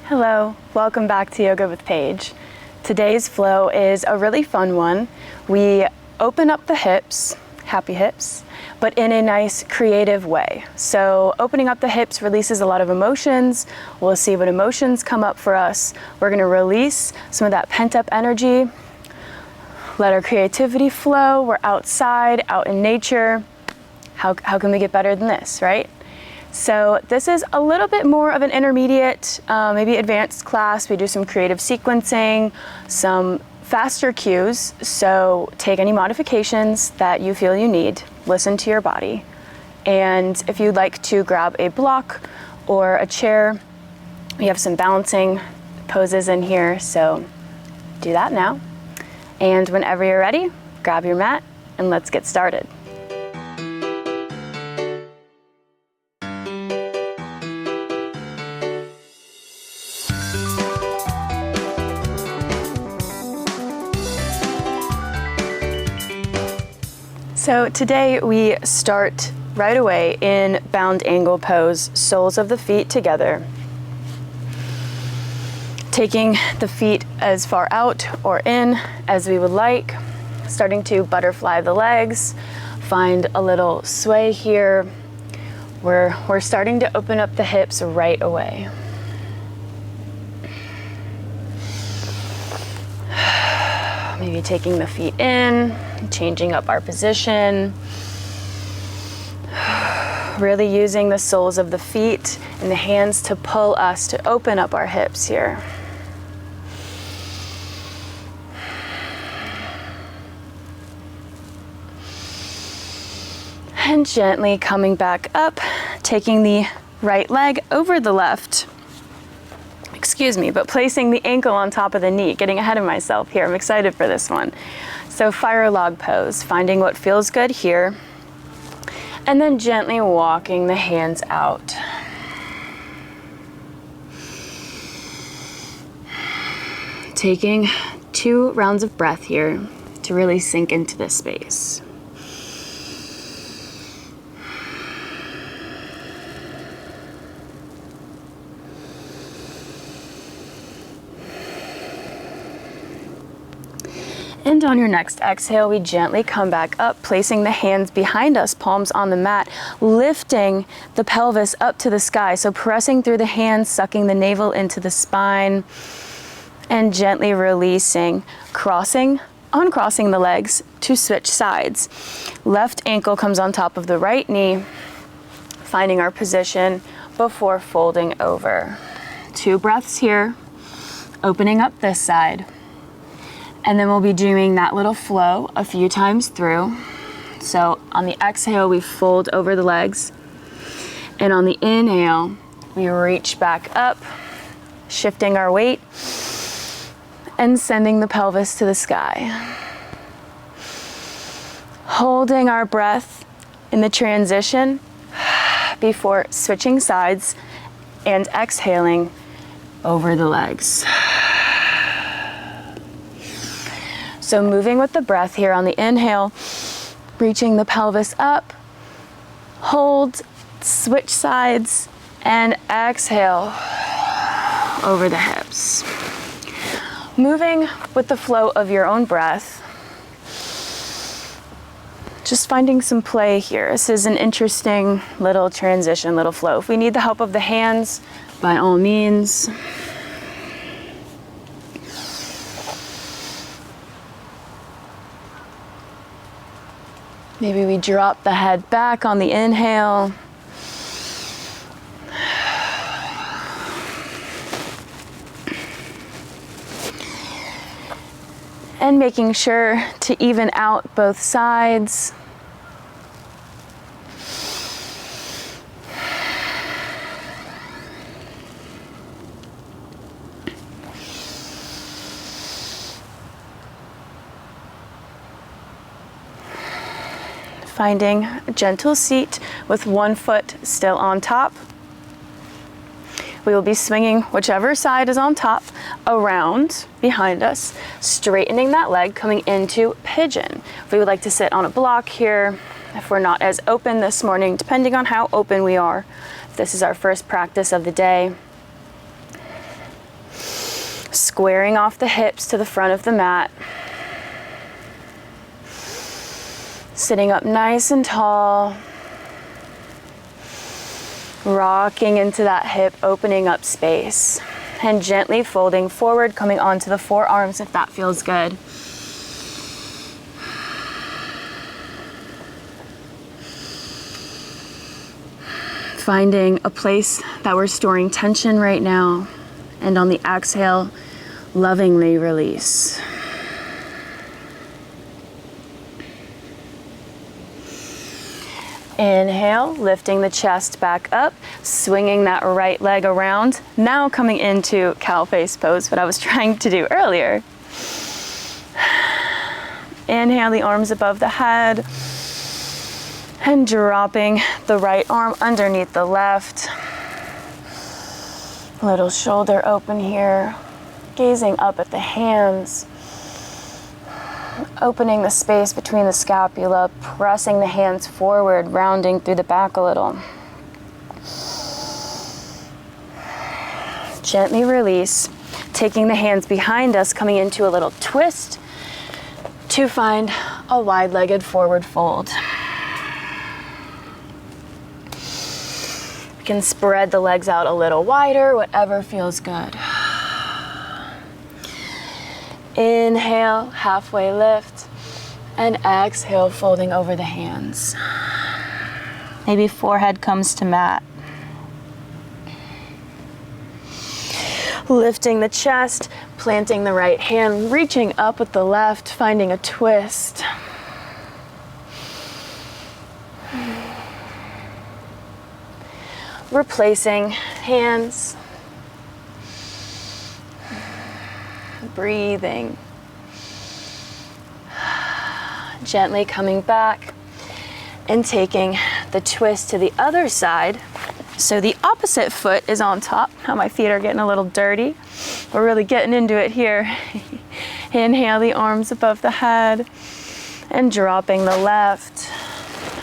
Hello, welcome back to Yoga with Paige. Today's flow is a really fun one. We open up the hips, happy hips, but in a nice creative way. So opening up the hips releases a lot of emotions. We'll see what emotions come up for us. We're gonna release some of that pent up energy. Let our creativity flow. We're outside, out in nature. How can we get better than this, right? So this is a little bit more of an intermediate, maybe advanced class. We do some creative sequencing, some faster cues. So take any modifications that you feel you need, listen to your body. And if you'd like to grab a block or a chair, we have some balancing poses in here. So do that now. And whenever you're ready, grab your mat and let's get started. So today we start right away in bound angle pose, soles of the feet together. Taking the feet as far out or in as we would like, starting to butterfly the legs, find a little sway here. We're starting to open up the hips right away. Maybe taking the feet in, changing up our position. Really using the soles of the feet and the hands to pull us to open up our hips here. And gently coming back up, taking the right leg over the left. But placing the ankle on top of the knee, getting ahead of myself here. I'm excited for this one. So fire log pose, finding what feels good here, and then gently walking the hands out. Taking 2 rounds of breath here to really sink into this space. And on your next exhale, we gently come back up, placing the hands behind us, palms on the mat, lifting the pelvis up to the sky. So pressing through the hands, sucking the navel into the spine, and gently releasing, uncrossing the legs to switch sides. Left ankle comes on top of the right knee, finding our position before folding over. 2 breaths here, opening up this side. And then we'll be doing that little flow a few times through. So on the exhale, we fold over the legs. And on the inhale, we reach back up, shifting our weight and sending the pelvis to the sky. Holding our breath in the transition before switching sides and exhaling over the legs. So moving with the breath here on the inhale, reaching the pelvis up, hold, switch sides, and exhale over the hips. Moving with the flow of your own breath, just finding some play here. This is an interesting little transition, little flow. If we need the help of the hands, by all means. Maybe we drop the head back on the inhale. And making sure to even out both sides. Finding a gentle seat with one foot still on top. We will be swinging whichever side is on top around behind us, straightening that leg, coming into pigeon. If we would like to sit on a block here, if we're not as open this morning, depending on how open we are, if this is our first practice of the day. Squaring off the hips to the front of the mat. Sitting up nice and tall. Rocking into that hip, opening up space. And gently folding forward, coming onto the forearms if that feels good. Finding a place that we're storing tension right now. And on the exhale, lovingly release. Inhale, lifting the chest back up, swinging that right leg around. Now coming into cow face pose, what I was trying to do earlier. Inhale, the arms above the head. And dropping the right arm underneath the left. Little shoulder open here. Gazing up at the hands. Opening the space between the scapula, pressing the hands forward, rounding through the back a little. Gently release, taking the hands behind us, coming into a little twist to find a wide-legged forward fold. We can spread the legs out a little wider, whatever feels good. Inhale, halfway lift, and exhale, folding over the hands. Maybe forehead comes to mat. Lifting the chest, planting the right hand, reaching up with the left, finding a twist. Replacing hands. Breathing. Gently coming back and taking the twist to the other side. So the opposite foot is on top. Now my feet are getting a little dirty. We're really getting into it here. Inhale, the arms above the head and dropping the left.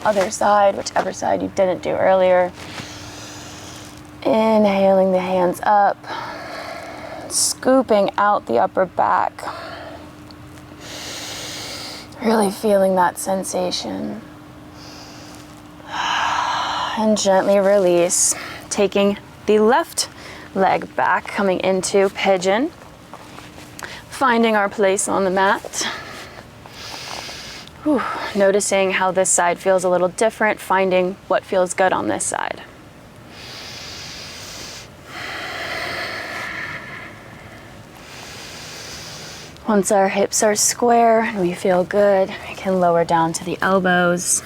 Other side, whichever side you didn't do earlier. Inhaling the hands up. Scooping out the upper back. Really feeling that sensation. And gently release. Taking the left leg back, coming into pigeon. Finding our place on the mat. Whew. Noticing how this side feels a little different. Finding what feels good on this side. Once our hips are square and we feel good, we can lower down to the elbows.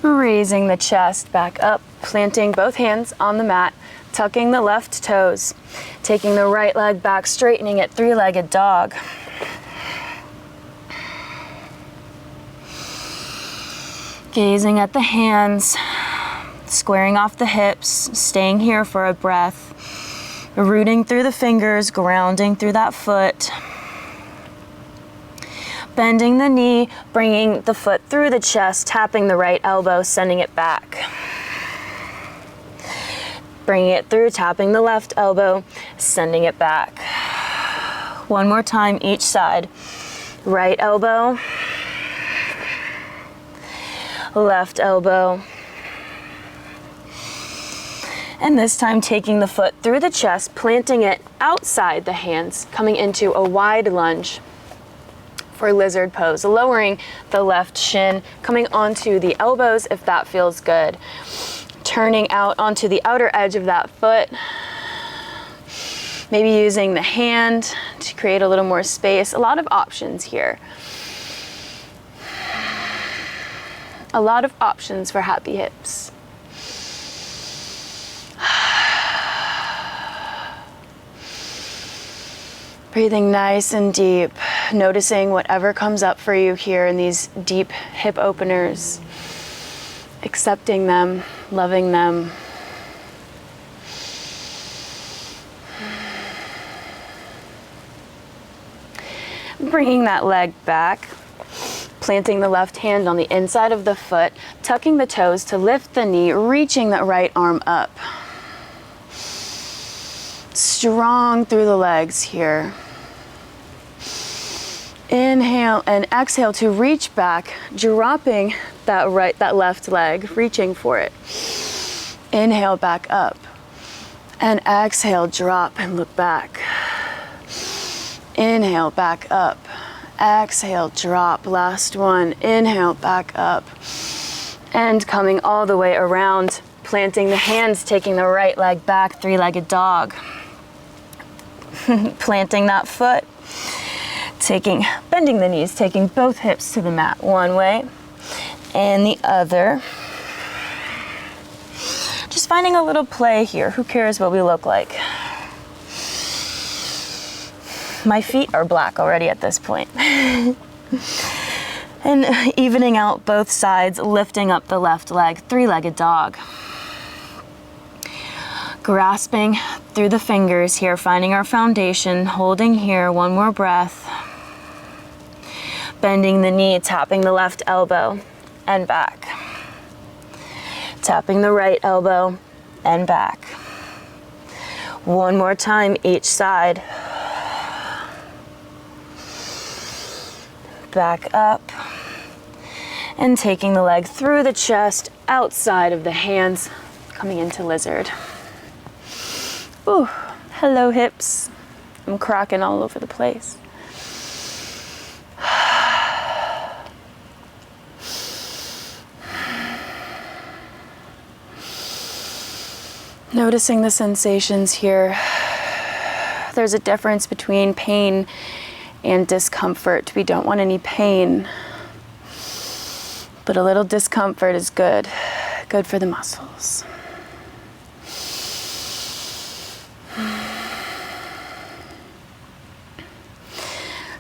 Raising the chest back up, planting both hands on the mat, tucking the left toes, taking the right leg back, straightening it, three-legged dog. Gazing at the hands, squaring off the hips, staying here for a breath, rooting through the fingers, grounding through that foot. Bending the knee, bringing the foot through the chest, tapping the right elbow, sending it back. Bringing it through, tapping the left elbow, sending it back. One more time each side. Right elbow, left elbow. And this time taking the foot through the chest, planting it outside the hands, coming into a wide lunge. For lizard pose, lowering the left shin, coming onto the elbows if that feels good. Turning out onto the outer edge of that foot. Maybe using the hand to create a little more space. A lot of options here. A lot of options for happy hips. Breathing nice and deep, noticing whatever comes up for you here in these deep hip openers. accepting them, loving them. Bringing that leg back, planting the left hand on the inside of the foot, tucking the toes to lift the knee, reaching that right arm up. Strong through the legs here. Inhale and exhale to reach back, dropping that left leg, reaching for it. Inhale back up. And exhale, drop and look back. Inhale, back up. Exhale, drop. Last one. Inhale, back up. And coming all the way around, planting the hands, taking the right leg back, three-legged dog. Planting that foot, bending the knees, taking both hips to the mat one way and the other. Just finding a little play here. Who cares what we look like? My feet are black already at this point. And evening out both sides, lifting up the left leg, three-legged dog. Grasping through the fingers here, finding our foundation, holding here, one more breath. Bending the knee, tapping the left elbow and back. Tapping the right elbow and back. One more time each side. Back up. And taking the leg through the chest, outside of the hands, coming into lizard. Ooh, hello hips. I'm cracking all over the place. Noticing the sensations here. There's a difference between pain and discomfort. We don't want any pain, but a little discomfort is good. Good for the muscles.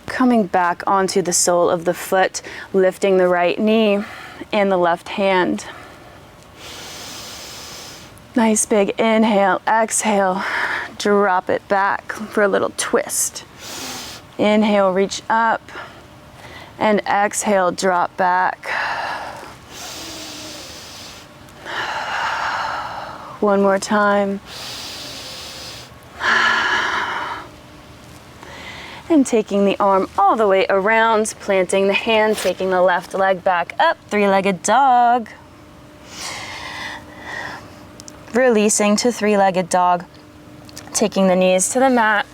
Coming back onto the sole of the foot, lifting the right knee and the left hand. Nice big inhale, exhale, drop it back for a little twist. Inhale, reach up, and exhale, drop back. One more time. And taking the arm all the way around, planting the hand, taking the left leg back up, three-legged dog. Releasing to three-legged dog, taking the knees to the mat,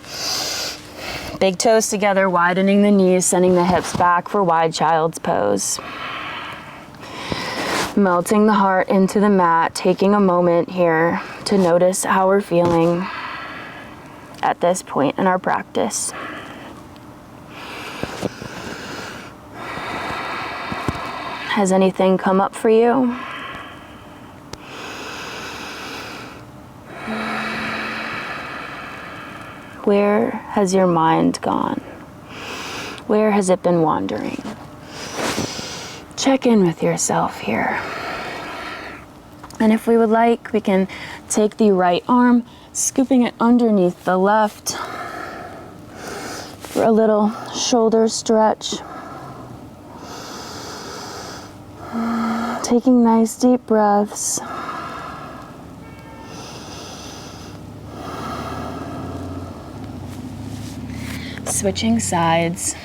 big toes together, widening the knees, sending the hips back for wide child's pose. Melting the heart into the mat, taking a moment here to notice how we're feeling at this point in our practice. Has anything come up for you? Where has your mind gone? Where has it been wandering? Check in with yourself here. And if we would like, we can take the right arm, scooping it underneath the left for a little shoulder stretch. Taking nice deep breaths. Switching sides.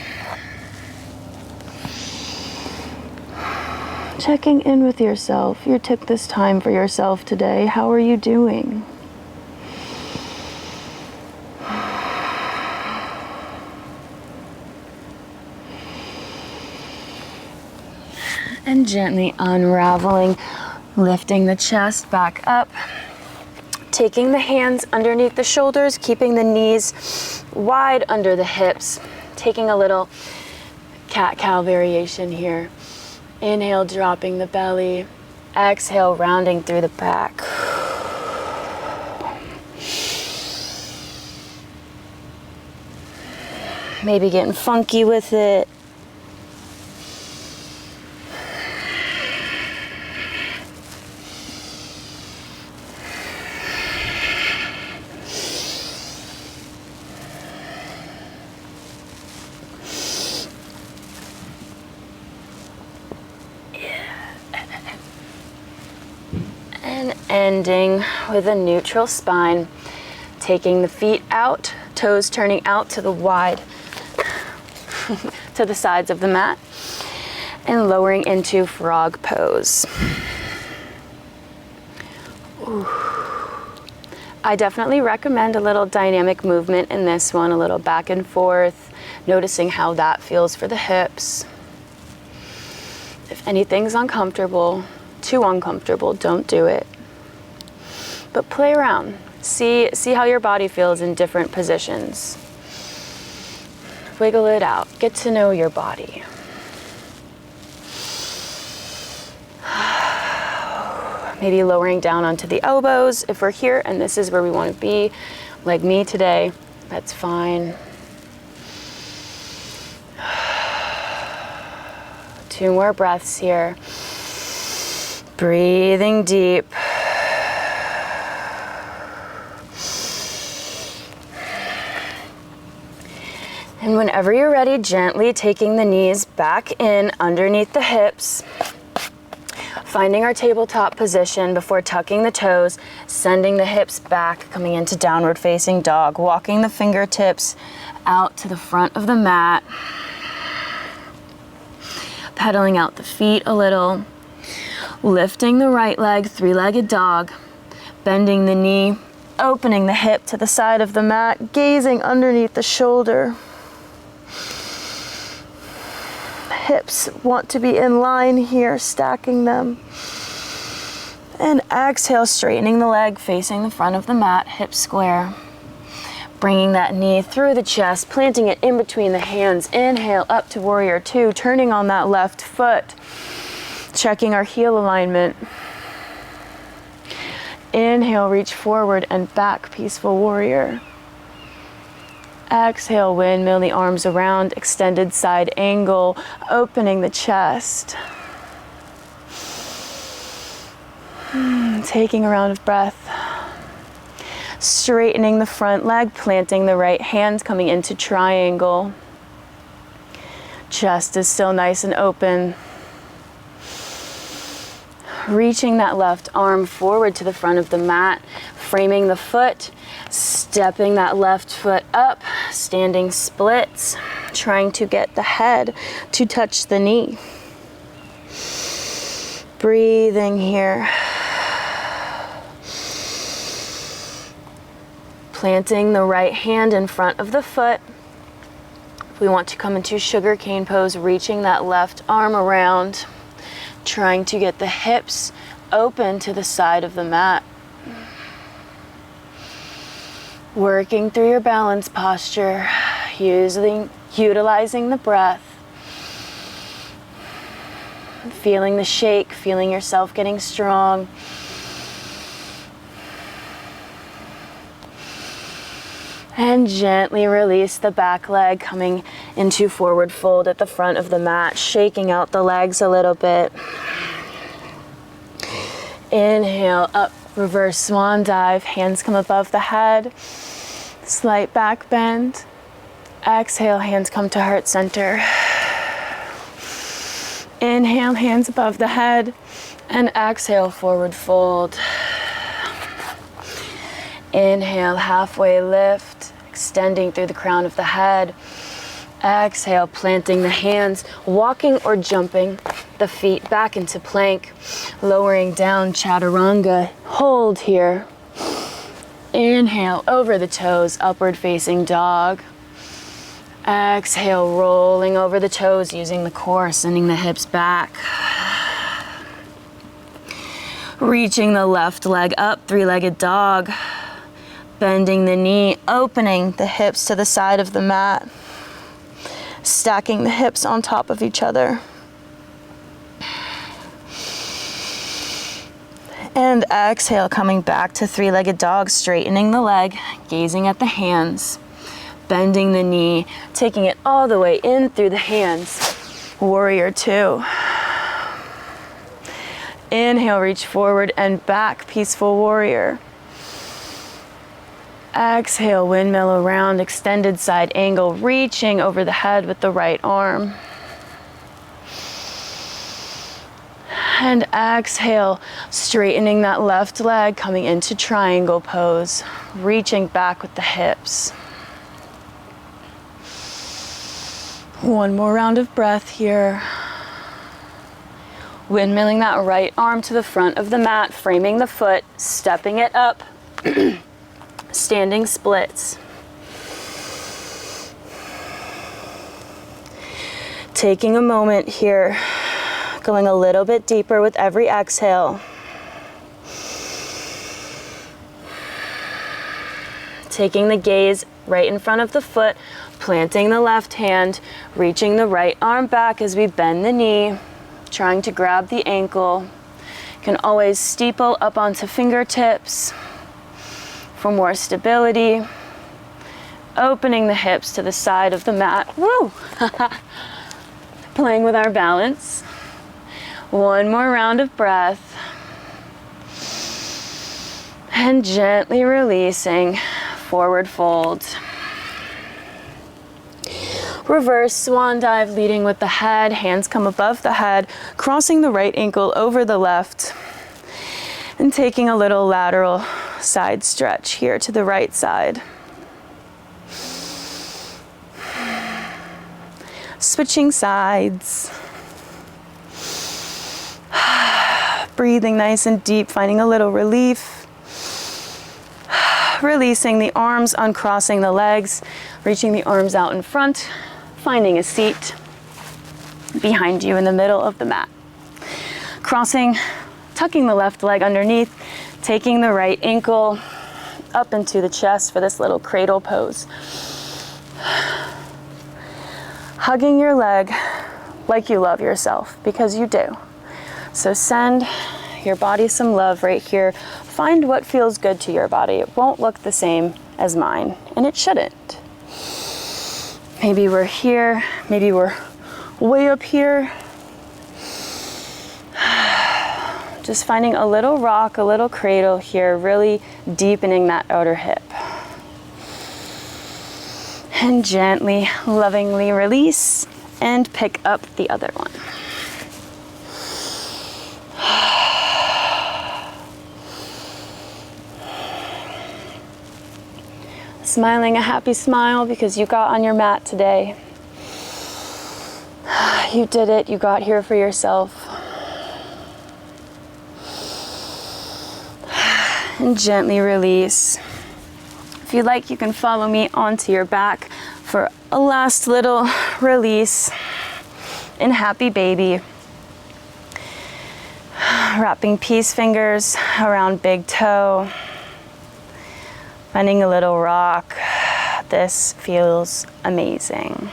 Checking in with yourself. You took this time for yourself today. How are you doing? And gently unraveling, lifting the chest back up, taking the hands underneath the shoulders, keeping the knees wide under the hips, taking a little cat-cow variation here. Inhale, dropping the belly. Exhale, rounding through the back. Maybe getting funky with it. And ending with a neutral spine, taking the feet out, toes turning out to the wide, to the sides of the mat, and lowering into frog pose. Ooh. I definitely recommend a little dynamic movement in this one, a little back and forth, noticing how that feels for the hips. If anything's uncomfortable, too uncomfortable, don't do it. But play around. See how your body feels in different positions. Wiggle it out. Get to know your body. Maybe lowering down onto the elbows if we're here and this is where we want to be, like me today, that's fine. 2 more breaths here. Breathing deep. And whenever you're ready, gently taking the knees back in underneath the hips. Finding our tabletop position before tucking the toes, sending the hips back, coming into downward facing dog, walking the fingertips out to the front of the mat, pedaling out the feet a little, lifting the right leg, 3-legged dog, bending the knee, opening the hip to the side of the mat, gazing underneath the shoulder. Hips want to be in line here, stacking them. And exhale, straightening the leg, facing the front of the mat, hips square. Bringing that knee through the chest, planting it in between the hands. Inhale, up to warrior 2, turning on that left foot. Checking our heel alignment. Inhale, reach forward and back, peaceful warrior. Exhale, windmill the arms around, extended side angle, opening the chest. Taking a round of breath. Straightening the front leg, planting the right hand, coming into triangle. Chest is still nice and open. Reaching that left arm forward to the front of the mat, framing the foot, stepping that left foot up, standing splits, trying to get the head to touch the knee. Breathing here. Planting the right hand in front of the foot. We want to come into sugar cane pose, reaching that left arm around, trying to get the hips open to the side of the mat. Working through your balance posture, utilizing the breath. Feeling the shake, feeling yourself getting strong. And gently release the back leg, coming into forward fold at the front of the mat, shaking out the legs a little bit. Inhale, up, reverse swan dive, hands come above the head, slight back bend. Exhale, hands come to heart center. Inhale, hands above the head, and exhale, forward fold. Inhale, halfway lift, extending through the crown of the head. Exhale, planting the hands, walking or jumping the feet back into plank, lowering down, chaturanga. Hold here. Inhale, over the toes, upward facing dog. Exhale, rolling over the toes, using the core, sending the hips back. Reaching the left leg up, 3-legged dog. Bending the knee, opening the hips to the side of the mat. Stacking the hips on top of each other. And exhale, coming back to 3-legged dog, straightening the leg, gazing at the hands. Bending the knee, taking it all the way in through the hands. Warrior 2. Inhale, reach forward and back, peaceful warrior. Exhale, windmill around, extended side angle, reaching over the head with the right arm. And exhale, straightening that left leg, coming into triangle pose, reaching back with the hips. One more round of breath here. Windmilling that right arm to the front of the mat, framing the foot, stepping it up, standing splits. Taking a moment here, going a little bit deeper with every exhale. Taking the gaze right in front of the foot, planting the left hand, reaching the right arm back as we bend the knee, trying to grab the ankle. You can always steeple up onto fingertips for more stability. Opening the hips to the side of the mat. Woo! Playing with our balance. One more round of breath. And gently releasing, forward fold. Reverse swan dive, leading with the head, hands come above the head, crossing the right ankle over the left, and taking a little lateral side stretch here to the right side. Switching sides. Breathing nice and deep, finding a little relief. Releasing the arms, uncrossing the legs, reaching the arms out in front, finding a seat behind you in the middle of the mat. Crossing, tucking the left leg underneath, taking the right ankle up into the chest for this little cradle pose. Hugging your leg like you love yourself, because you do. So send your body some love right here. Find what feels good to your body. It won't look the same as mine, and it shouldn't. Maybe we're here, maybe we're way up here. Just finding a little rock, a little cradle here, really deepening that outer hip. And gently, lovingly release and pick up the other one. Smiling a happy smile because you got on your mat today. You did it. You got here for yourself. And gently release. If you'd like, you can follow me onto your back for a last little release in Happy Baby. Wrapping peace fingers around big toe. Finding a little rock. This feels amazing.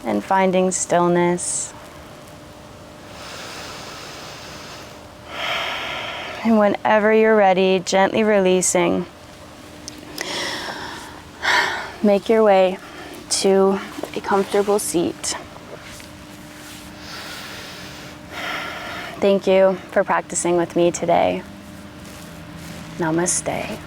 And finding stillness. And whenever you're ready, gently releasing. Make your way to a comfortable seat. Thank you for practicing with me today. Namaste.